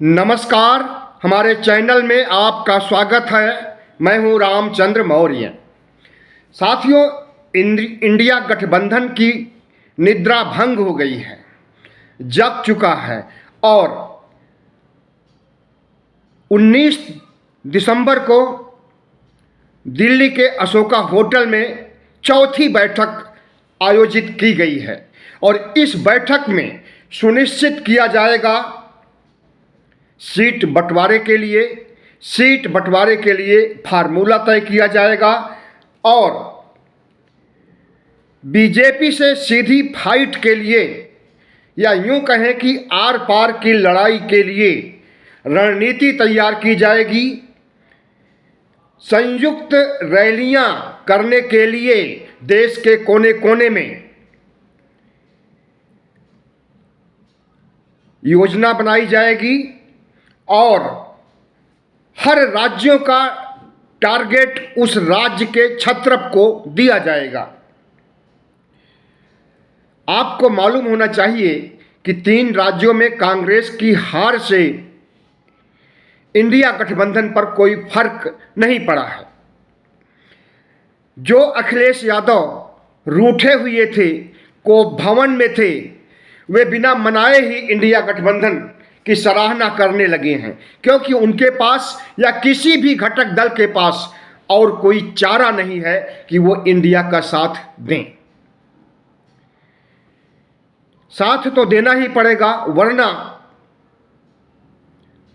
नमस्कार। हमारे चैनल में आपका स्वागत है। मैं हूं रामचंद्र मौर्य। साथियों, इंडिया गठबंधन की निद्रा भंग हो गई है, जग चुका है और 19 दिसंबर को दिल्ली के अशोका होटल में चौथी बैठक आयोजित की गई है और इस बैठक में सुनिश्चित किया जाएगा सीट बंटवारे के लिए फार्मूला तय किया जाएगा और बीजेपी से सीधी फाइट के लिए या यूं कहें कि आर पार की लड़ाई के लिए रणनीति तैयार की जाएगी। संयुक्त रैलियां करने के लिए देश के कोने कोने में योजना बनाई जाएगी और हर राज्यों का टारगेट उस राज्य के छत्रप को दिया जाएगा। आपको मालूम होना चाहिए कि 3 राज्यों में कांग्रेस की हार से इंडिया गठबंधन पर कोई फर्क नहीं पड़ा है। जो अखिलेश यादव रूठे हुए थे, को भवन में थे, वे बिना मनाए ही इंडिया गठबंधन की सराहना करने लगे हैं, क्योंकि उनके पास या किसी भी घटक दल के पास और कोई चारा नहीं है कि वो इंडिया का साथ दें। साथ तो देना ही पड़ेगा, वरना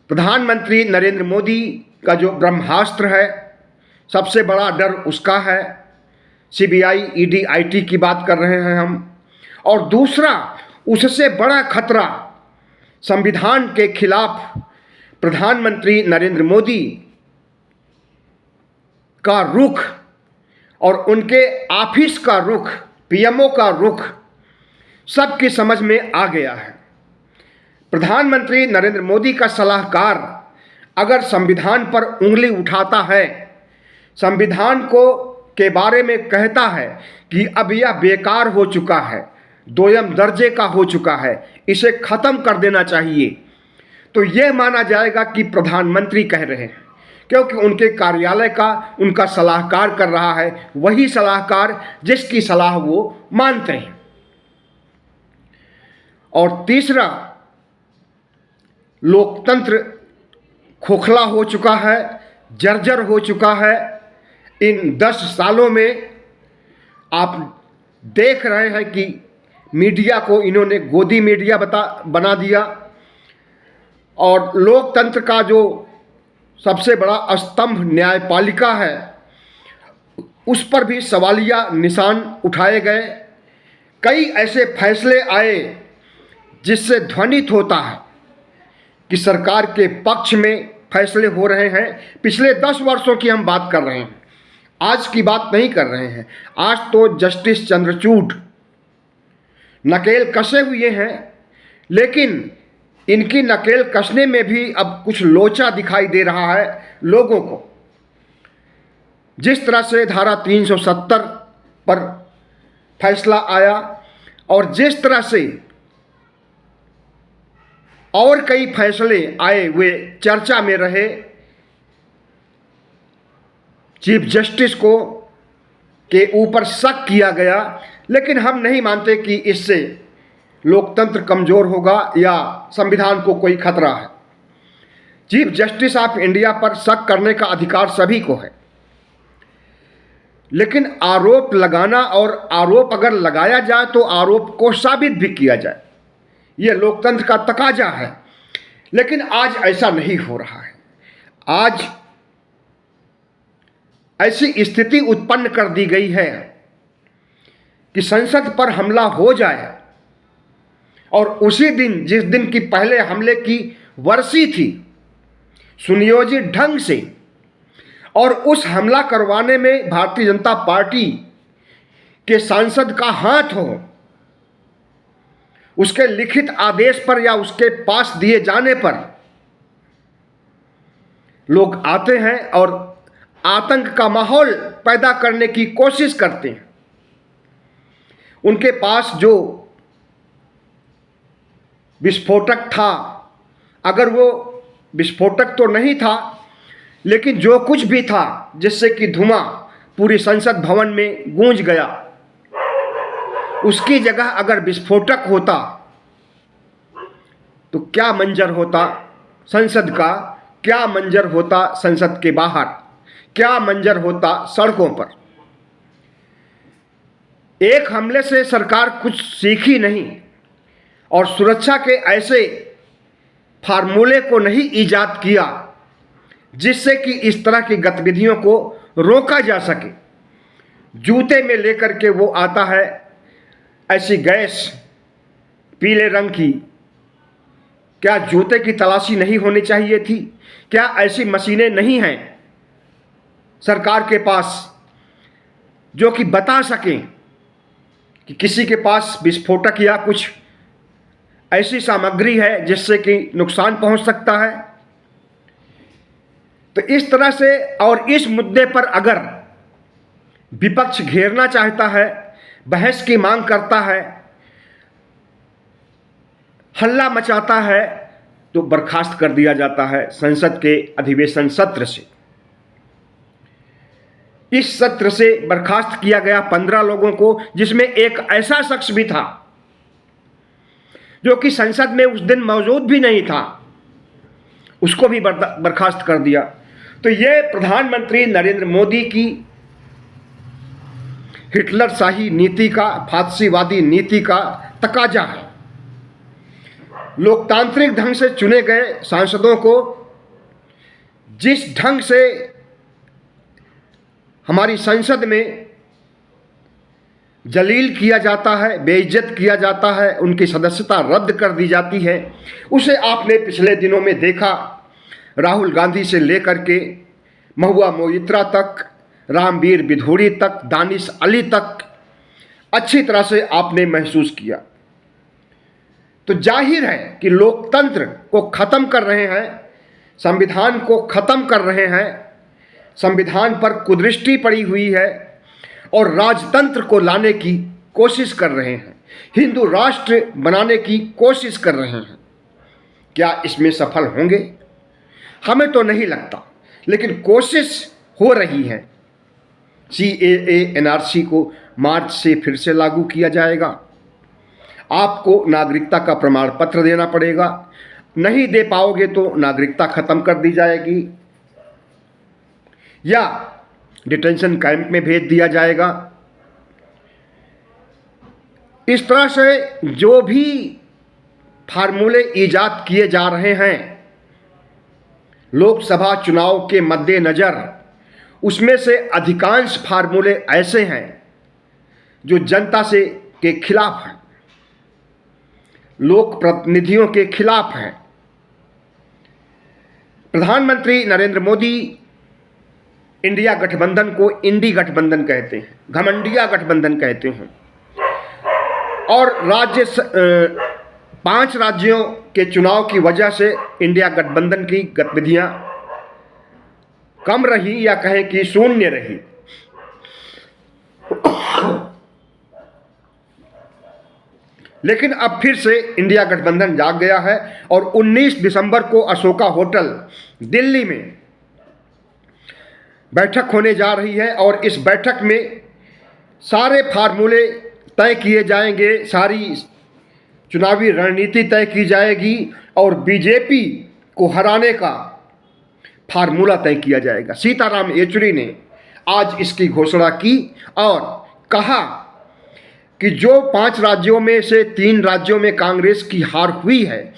प्रधानमंत्री नरेंद्र मोदी का जो ब्रह्मास्त्र है, सबसे बड़ा डर उसका है। सीबीआई, ईडी, आईटी की बात कर रहे हैं हम। और दूसरा, उससे बड़ा खतरा संविधान के खिलाफ प्रधानमंत्री नरेंद्र मोदी का रुख और उनके ऑफिस का रुख, पीएमओ का रुख सबकी समझ में आ गया है। प्रधानमंत्री नरेंद्र मोदी का सलाहकार अगर संविधान पर उंगली उठाता है, संविधान को के बारे में कहता है कि अब यह बेकार हो चुका है, दोयम दर्जे का हो चुका है, इसे खत्म कर देना चाहिए, तो यह माना जाएगा कि प्रधानमंत्री कह रहे हैं, क्योंकि उनके कार्यालय का उनका सलाहकार कर रहा है, वही सलाहकार जिसकी सलाह वो मानते हैं। और तीसरा, लोकतंत्र खोखला हो चुका है, जर्जर हो चुका है। इन 10 सालों में आप देख रहे हैं कि मीडिया को इन्होंने गोदी मीडिया बना दिया और लोकतंत्र का जो सबसे बड़ा स्तंभ न्यायपालिका है, उस पर भी सवालिया निशान उठाए गए। कई ऐसे फैसले आए जिससे ध्वनित होता है कि सरकार के पक्ष में फैसले हो रहे हैं। पिछले 10 वर्षों की हम बात कर रहे हैं, आज की बात नहीं कर रहे हैं। आज तो जस्टिस चंद्रचूड़ नकेल कसे हुए हैं, लेकिन इनकी नकेल कसने में भी अब कुछ लोचा दिखाई दे रहा है लोगों को। जिस तरह से धारा 370 पर फैसला आया और जिस तरह से और कई फैसले आए, वे चर्चा में रहे। चीफ जस्टिस को के ऊपर शक किया गया, लेकिन हम नहीं मानते कि इससे लोकतंत्र कमज़ोर होगा या संविधान को कोई खतरा है। चीफ जस्टिस ऑफ इंडिया पर शक करने का अधिकार सभी को है, लेकिन आरोप लगाना और आरोप अगर लगाया जाए तो आरोप को साबित भी किया जाए, यह लोकतंत्र का तकाजा है। लेकिन आज ऐसा नहीं हो रहा है। आज ऐसी स्थिति उत्पन्न कर दी गई है कि संसद पर हमला हो जाए और उसी दिन, जिस दिन की पहले हमले की वर्षी थी, सुनियोजित ढंग से, और उस हमला करवाने में भारतीय जनता पार्टी के सांसद का हाथ हो, उसके लिखित आदेश पर या उसके पास दिए जाने पर लोग आते हैं और आतंक का माहौल पैदा करने की कोशिश करते हैं। उनके पास जो विस्फोटक था, अगर वो विस्फोटक तो नहीं था, लेकिन जो कुछ भी था जिससे कि धुआं पूरी संसद भवन में गूंज गया, उसकी जगह अगर विस्फोटक होता तो क्या मंजर होता संसद का, क्या मंजर होता संसद के बाहर, क्या मंजर होता सड़कों पर। एक हमले से सरकार कुछ सीखी नहीं और सुरक्षा के ऐसे फार्मूले को नहीं ईजाद किया जिससे कि इस तरह की गतिविधियों को रोका जा सके। जूते में लेकर के वो आता है ऐसी गैस पीले रंग की, क्या जूते की तलाशी नहीं होनी चाहिए थी? क्या ऐसी मशीनें नहीं हैं सरकार के पास जो कि बता सकें कि किसी के पास विस्फोटक या कुछ ऐसी सामग्री है जिससे कि नुकसान पहुंच सकता है? तो इस तरह से और इस मुद्दे पर अगर विपक्ष घेरना चाहता है, बहस की मांग करता है, हल्ला मचाता है, तो बर्खास्त कर दिया जाता है संसद के अधिवेशन सत्र से। इस सत्र से बर्खास्त किया गया 15 लोगों को, जिसमें एक ऐसा शख्स भी था जो कि संसद में उस दिन मौजूद भी नहीं था, उसको भी बर्खास्त कर दिया। तो ये प्रधानमंत्री नरेंद्र मोदी की हिटलर शाही नीति का, फासिस्टवादी नीति का तकाजा है। लोकतांत्रिक ढंग से चुने गए सांसदों को जिस ढंग से हमारी संसद में जलील किया जाता है, बेइज्जत किया जाता है, उनकी सदस्यता रद्द कर दी जाती है, उसे आपने पिछले दिनों में देखा। राहुल गांधी से लेकर के महुआ मोइत्रा तक, रामवीर बिधूड़ी तक, दानिश अली तक अच्छी तरह से आपने महसूस किया। तो जाहिर है कि लोकतंत्र को ख़त्म कर रहे हैं, संविधान को ख़त्म कर रहे हैं, संविधान पर कुदृष्टि पड़ी हुई है और राजतंत्र को लाने की कोशिश कर रहे हैं, हिंदू राष्ट्र बनाने की कोशिश कर रहे हैं। क्या इसमें सफल होंगे? हमें तो नहीं लगता, लेकिन कोशिश हो रही है। CAA NRC को मार्च से फिर से लागू किया जाएगा। आपको नागरिकता का प्रमाण पत्र देना पड़ेगा, नहीं दे पाओगे तो नागरिकता खत्म कर दी जाएगी या डिटेंशन कैंप में भेज दिया जाएगा। इस तरह से जो भी फार्मूले ईजाद किए जा रहे हैं लोकसभा चुनाव के मद्देनज़र, उसमें से अधिकांश फार्मूले ऐसे हैं जो जनता से के खिलाफ हैं, लोक प्रतिनिधियों के खिलाफ हैं। प्रधानमंत्री नरेंद्र मोदी इंडिया गठबंधन को इंडी गठबंधन कहते हैं, घमंडिया गठबंधन कहते हैं, और 5 राज्यों के चुनाव की वजह से इंडिया गठबंधन की गतिविधियां कम रही या कहें कि शून्य रही। लेकिन अब फिर से इंडिया गठबंधन जाग गया है और 19 दिसंबर को अशोका होटल दिल्ली में बैठक होने जा रही है और इस बैठक में सारे फार्मूले तय किए जाएंगे, सारी चुनावी रणनीति तय की जाएगी और बीजेपी को हराने का फार्मूला तय किया जाएगा। सीताराम येचुरी ने आज इसकी घोषणा की और कहा कि जो 5 राज्यों में से 3 राज्यों में कांग्रेस की हार हुई है,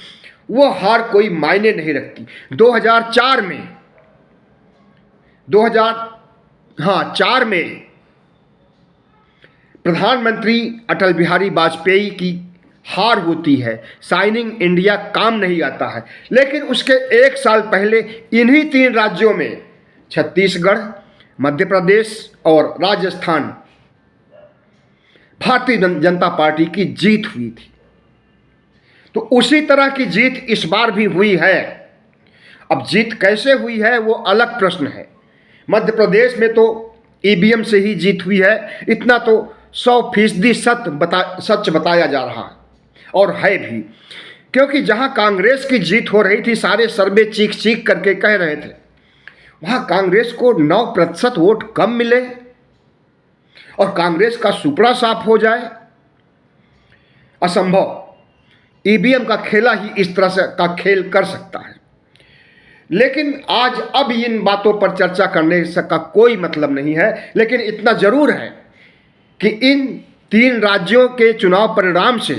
वो हार कोई मायने नहीं रखती। 2004 में प्रधानमंत्री अटल बिहारी वाजपेयी की हार होती है, शाइनिंग इंडिया काम नहीं आता है। लेकिन उसके 1 साल पहले इन्हीं 3 राज्यों में छत्तीसगढ़, मध्य प्रदेश और राजस्थान भारतीय जनता पार्टी की जीत हुई थी। तो उसी तरह की जीत इस बार भी हुई है। अब जीत कैसे हुई है वो अलग प्रश्न है। मध्य प्रदेश में तो EVM से ही जीत हुई है, इतना तो 100% सच बताया जा रहा है और है भी। क्योंकि जहां कांग्रेस की जीत हो रही थी, सारे सर्वे चीख चीख करके कह रहे थे, वहां कांग्रेस को 9% वोट कम मिले और कांग्रेस का सुपड़ा साफ हो जाए, असंभव। ईवीएम का खेला ही इस तरह से का खेल कर सकता है। लेकिन आज अब इन बातों पर चर्चा करने का कोई मतलब नहीं है, लेकिन इतना जरूर है कि इन 3 राज्यों के चुनाव परिणाम से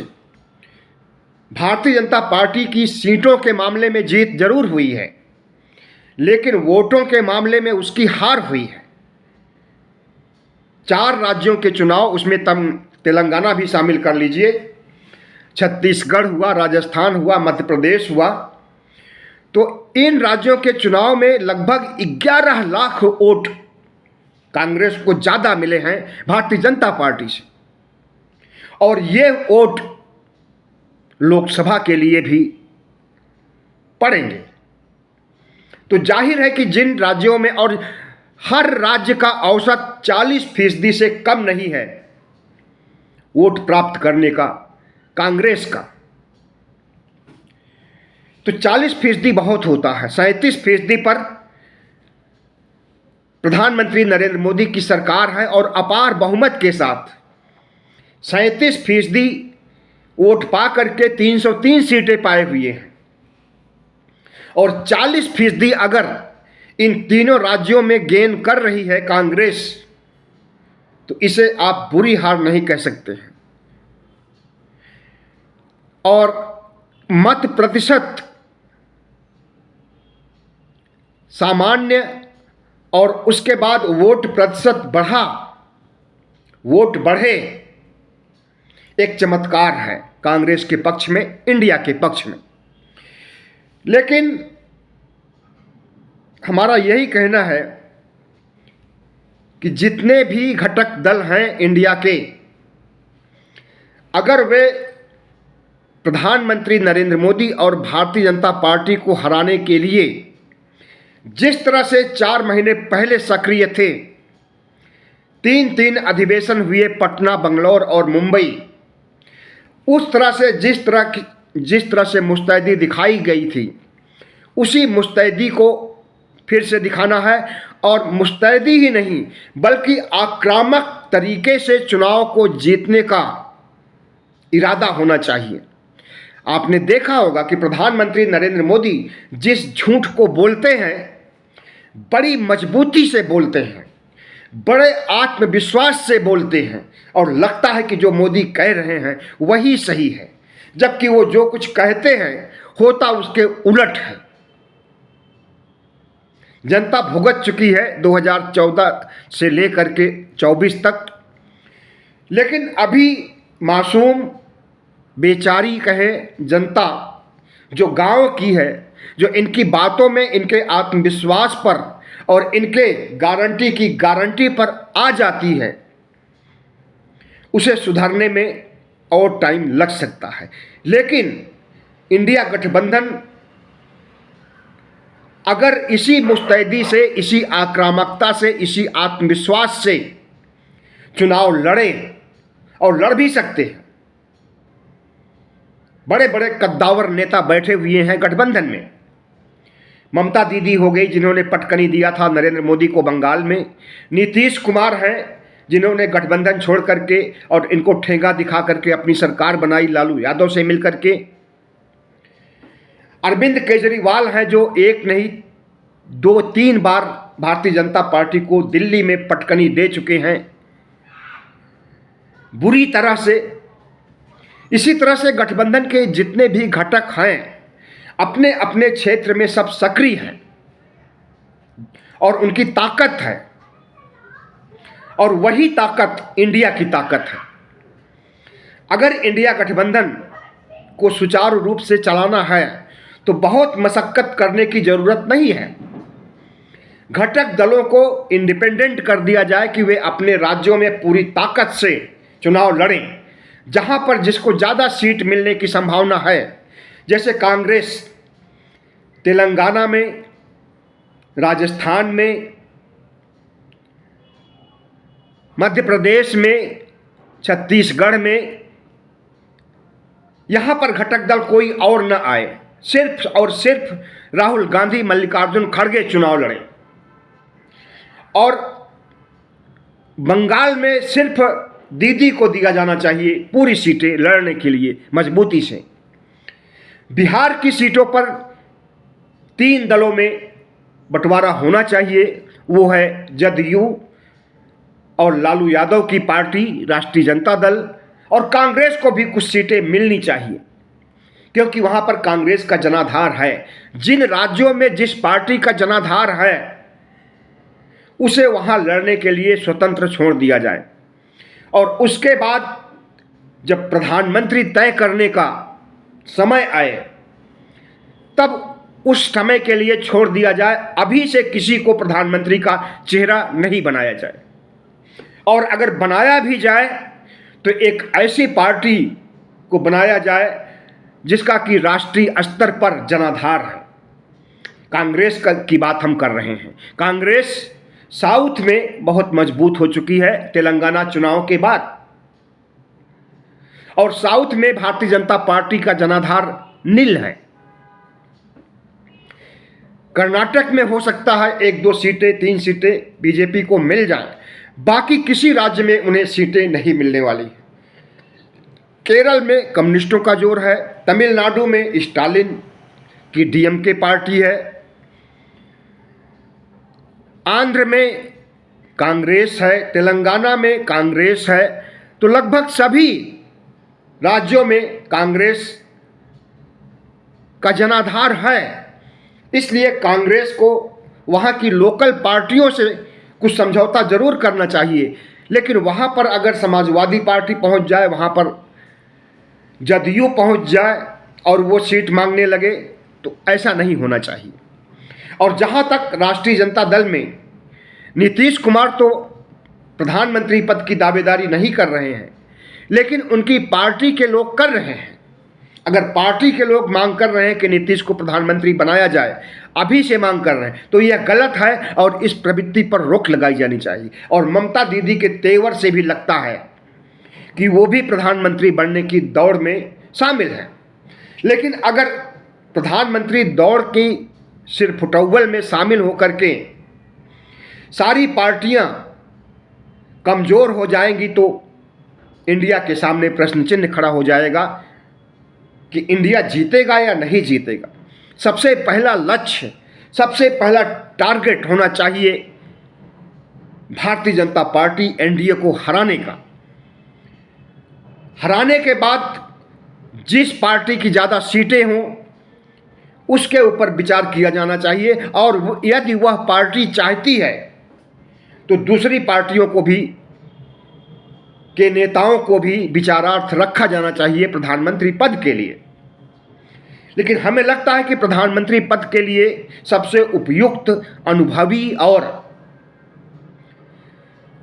भारतीय जनता पार्टी की सीटों के मामले में जीत जरूर हुई है, लेकिन वोटों के मामले में उसकी हार हुई है। 4 राज्यों के चुनाव, उसमें तेलंगाना भी शामिल कर लीजिए, छत्तीसगढ़ हुआ, राजस्थान हुआ, मध्य प्रदेश हुआ, तो इन राज्यों के चुनाव में लगभग 11 लाख वोट कांग्रेस को ज़्यादा मिले हैं भारतीय जनता पार्टी से, और ये वोट लोकसभा के लिए भी पड़ेंगे। तो जाहिर है कि जिन राज्यों में, और हर राज्य का औसत 40% से कम नहीं है वोट प्राप्त करने का कांग्रेस का, तो 40% बहुत होता है। 37% पर प्रधानमंत्री नरेंद्र मोदी की सरकार है और अपार बहुमत के साथ 37% वोट पा करके 303 सीटें पाए हुए हैं, और 40% अगर इन तीनों राज्यों में गेन कर रही है कांग्रेस, तो इसे आप बुरी हार नहीं कह सकते हैं। और मत प्रतिशत सामान्य और उसके बाद वोट प्रतिशत वोट बढ़े, एक चमत्कार है कांग्रेस के पक्ष में, इंडिया के पक्ष में। लेकिन हमारा यही कहना है कि जितने भी घटक दल हैं इंडिया के, अगर वे प्रधानमंत्री नरेंद्र मोदी और भारतीय जनता पार्टी को हराने के लिए जिस तरह से 4 महीने पहले सक्रिय थे, 3 अधिवेशन हुए पटना, बंगलौर और मुंबई, उस तरह से जिस तरह से मुस्तैदी दिखाई गई थी, उसी मुस्तैदी को फिर से दिखाना है। और मुस्तैदी ही नहीं बल्कि आक्रामक तरीके से चुनाव को जीतने का इरादा होना चाहिए। आपने देखा होगा कि प्रधानमंत्री नरेंद्र मोदी जिस झूठ को बोलते हैं, बड़ी मजबूती से बोलते हैं, बड़े आत्मविश्वास से बोलते हैं, और लगता है कि जो मोदी कह रहे हैं वही सही है, जबकि वो जो कुछ कहते हैं होता उसके उलट है। जनता भुगत चुकी है 2014 से लेकर के 24 तक, लेकिन अभी मासूम बेचारी कहे जनता जो गांव की है, जो इनकी बातों में, इनके आत्मविश्वास पर और इनके गारंटी पर आ जाती है, उसे सुधारने में और टाइम लग सकता है। लेकिन इंडिया गठबंधन अगर इसी मुस्तैदी से, इसी आक्रामकता से, इसी आत्मविश्वास से चुनाव लड़े, और लड़ भी सकते हैं, बड़े बड़े कद्दावर नेता बैठे हुए हैं गठबंधन में। ममता दीदी हो गई जिन्होंने पटकनी दिया था नरेंद्र मोदी को बंगाल में, नीतीश कुमार हैं जिन्होंने गठबंधन छोड़ करके और इनको ठेंगा दिखा करके अपनी सरकार बनाई लालू यादव से मिलकर के, अरविंद केजरीवाल हैं जो 1 नहीं 2-3 बार भारतीय जनता पार्टी को दिल्ली में पटकनी दे चुके हैं बुरी तरह से। इसी तरह से गठबंधन के जितने भी घटक हैं अपने अपने क्षेत्र में सब सक्रिय हैं और उनकी ताकत है, और वही ताकत इंडिया की ताकत है। अगर इंडिया गठबंधन को सुचारू रूप से चलाना है तो बहुत मशक्कत करने की ज़रूरत नहीं है। घटक दलों को इंडिपेंडेंट कर दिया जाए कि वे अपने राज्यों में पूरी ताकत से चुनाव लड़ें, जहां पर जिसको ज़्यादा सीट मिलने की संभावना है, जैसे कांग्रेस तेलंगाना में, राजस्थान में, मध्य प्रदेश में, छत्तीसगढ़ में, यहाँ पर घटक दल कोई और न आए, सिर्फ और सिर्फ राहुल गांधी मल्लिकार्जुन खड़गे चुनाव लड़े। और बंगाल में सिर्फ दीदी को दिया जाना चाहिए पूरी सीटें लड़ने के लिए मजबूती से। बिहार की सीटों पर 3 दलों में बंटवारा होना चाहिए, वो है जदयू और लालू यादव की पार्टी राष्ट्रीय जनता दल, और कांग्रेस को भी कुछ सीटें मिलनी चाहिए क्योंकि वहाँ पर कांग्रेस का जनाधार है। जिन राज्यों में जिस पार्टी का जनाधार है उसे वहाँ लड़ने के लिए स्वतंत्र छोड़ दिया जाए, और उसके बाद जब प्रधानमंत्री तय करने का समय आए तब उस समय के लिए छोड़ दिया जाए। अभी से किसी को प्रधानमंत्री का चेहरा नहीं बनाया जाए, और अगर बनाया भी जाए तो एक ऐसी पार्टी को बनाया जाए जिसका कि राष्ट्रीय स्तर पर जनाधार है। कांग्रेस की बात हम कर रहे हैं। कांग्रेस साउथ में बहुत मजबूत हो चुकी है तेलंगाना चुनाव के बाद, और साउथ में भारतीय जनता पार्टी का जनाधार नील है। कर्नाटक में हो सकता है 1-2 सीटें 3 सीटें बीजेपी को मिल जाएं, बाकी किसी राज्य में उन्हें सीटें नहीं मिलने वाली। केरल में कम्युनिस्टों का जोर है, तमिलनाडु में स्टालिन की डीएमके पार्टी है, आंध्र में कांग्रेस है, तेलंगाना में कांग्रेस है। तो लगभग सभी राज्यों में कांग्रेस का जनाधार है। इसलिए कांग्रेस को वहाँ की लोकल पार्टियों से कुछ समझौता जरूर करना चाहिए, लेकिन वहाँ पर अगर समाजवादी पार्टी पहुँच जाए, वहाँ पर जदयू पहुँच जाए और वो सीट मांगने लगे, तो ऐसा नहीं होना चाहिए। और जहाँ तक राष्ट्रीय जनता दल में नीतीश कुमार तो प्रधानमंत्री पद की दावेदारी नहीं कर रहे हैं, लेकिन उनकी पार्टी के लोग कर रहे हैं। अगर पार्टी के लोग मांग कर रहे हैं कि नीतीश को प्रधानमंत्री बनाया जाए, अभी से मांग कर रहे हैं, तो यह गलत है और इस प्रवृत्ति पर रोक लगाई जानी चाहिए। और ममता दीदी के तेवर से भी लगता है कि वो भी प्रधानमंत्री बनने की दौड़ में शामिल है। लेकिन अगर प्रधानमंत्री दौड़ की सिर फुटौल में शामिल होकर के सारी पार्टियां कमज़ोर हो जाएंगी तो इंडिया के सामने प्रश्न चिन्ह खड़ा हो जाएगा कि इंडिया जीतेगा या नहीं जीतेगा। सबसे पहला लक्ष्य, सबसे पहला टारगेट होना चाहिए भारतीय जनता पार्टी एनडीए को हराने का। हराने के बाद जिस पार्टी की ज़्यादा सीटें हों उसके ऊपर विचार किया जाना चाहिए, और यदि वह पार्टी चाहती है तो दूसरी पार्टियों को भी के नेताओं को भी विचारार्थ रखा जाना चाहिए प्रधानमंत्री पद के लिए। लेकिन हमें लगता है कि प्रधानमंत्री पद के लिए सबसे उपयुक्त, अनुभवी और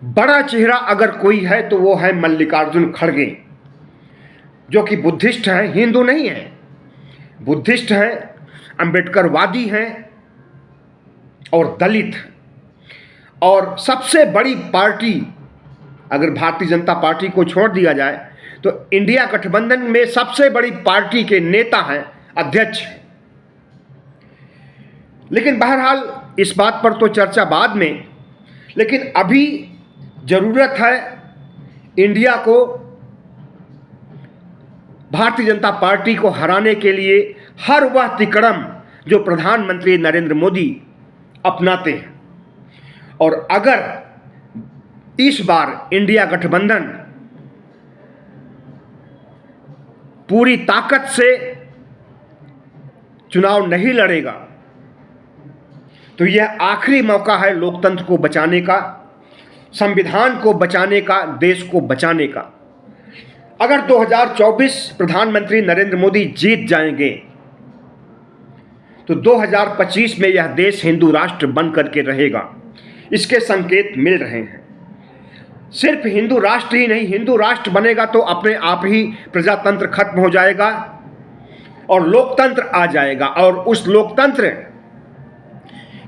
बड़ा चेहरा अगर कोई है तो वो है मल्लिकार्जुन खड़गे, जो कि बुद्धिस्ट हैं, हिंदू नहीं हैं, बुद्धिस्ट हैं, अम्बेडकरवादी हैं और दलित हैं। और सबसे बड़ी पार्टी अगर भारतीय जनता पार्टी को छोड़ दिया जाए तो इंडिया गठबंधन में सबसे बड़ी पार्टी के नेता हैं, अध्यक्ष हैं। लेकिन बहरहाल इस बात पर तो चर्चा बाद में, लेकिन अभी ज़रूरत है इंडिया को भारतीय जनता पार्टी को हराने के लिए हर वह तिकड़म जो प्रधानमंत्री नरेंद्र मोदी अपनाते हैं। और अगर इस बार इंडिया गठबंधन पूरी ताकत से चुनाव नहीं लड़ेगा तो यह आखिरी मौका है लोकतंत्र को बचाने का, संविधान को बचाने का, देश को बचाने का। अगर 2024 प्रधानमंत्री नरेंद्र मोदी जीत जाएंगे तो 2025 में यह देश हिंदू राष्ट्र बन करके रहेगा। इसके संकेत मिल रहे हैं। सिर्फ हिंदू राष्ट्र ही नहीं, हिंदू राष्ट्र बनेगा तो अपने आप ही प्रजातंत्र खत्म हो जाएगा और लोकतंत्र आ जाएगा। और उस लोकतंत्र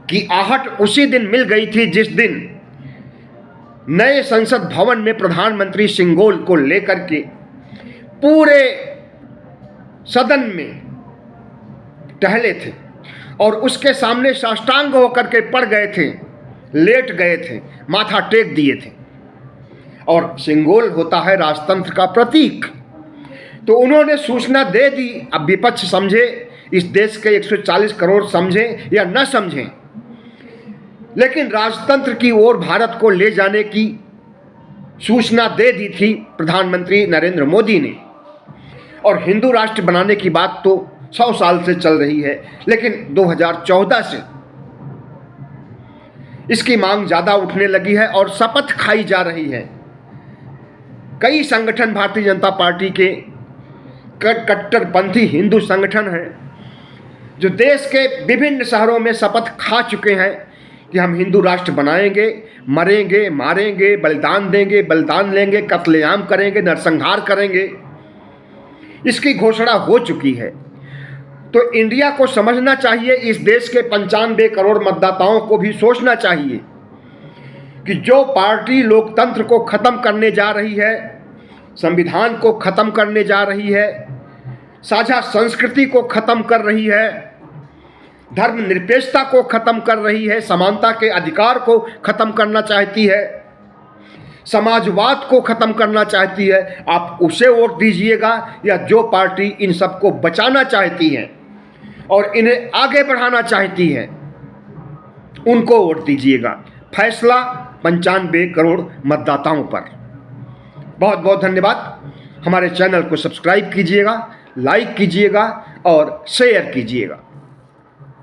की आहट उसी दिन मिल गई थी जिस दिन नए संसद भवन में प्रधानमंत्री सिंगोल को लेकर के पूरे सदन में टहले थे और उसके सामने साष्टांग होकर के पड़ गए थे, लेट गए थे, माथा टेक दिए थे। और सिंगोल होता है राजतंत्र का प्रतीक। तो उन्होंने सूचना दे दी। अब विपक्ष समझे, इस देश के 140 करोड़ समझें या न समझें, लेकिन राजतंत्र की ओर भारत को ले जाने की सूचना दे दी थी प्रधानमंत्री नरेंद्र मोदी ने। और हिंदू राष्ट्र बनाने की बात तो 100 साल से चल रही है, लेकिन 2014 से इसकी मांग ज़्यादा उठने लगी है और शपथ खाई जा रही है। कई संगठन भारतीय जनता पार्टी के कट्टरपंथी हिंदू संगठन हैं जो देश के विभिन्न शहरों में शपथ खा चुके हैं कि हम हिंदू राष्ट्र बनाएंगे, मरेंगे, मारेंगे, बलिदान देंगे, बलिदान लेंगे, कत्लेआम करेंगे, नरसंहार करेंगे। इसकी घोषणा हो चुकी है। तो इंडिया को समझना चाहिए, इस देश के 95 करोड़ मतदाताओं को भी सोचना चाहिए कि जो पार्टी लोकतंत्र को खत्म करने जा रही है, संविधान को खत्म करने जा रही है, साझा संस्कृति को खत्म कर रही है, धर्मनिरपेक्षता को खत्म कर रही है, समानता के अधिकार को खत्म करना चाहती है, समाजवाद को खत्म करना चाहती है, आप उसे वोट दीजिएगा। या जो पार्टी इन सबको बचाना चाहती है और इन्हें आगे बढ़ाना चाहती है, उनको वोट दीजिएगा। फैसला 95 करोड़ मतदाताओं पर। बहुत बहुत धन्यवाद। हमारे चैनल को सब्सक्राइब कीजिएगा, लाइक कीजिएगा और शेयर कीजिएगा।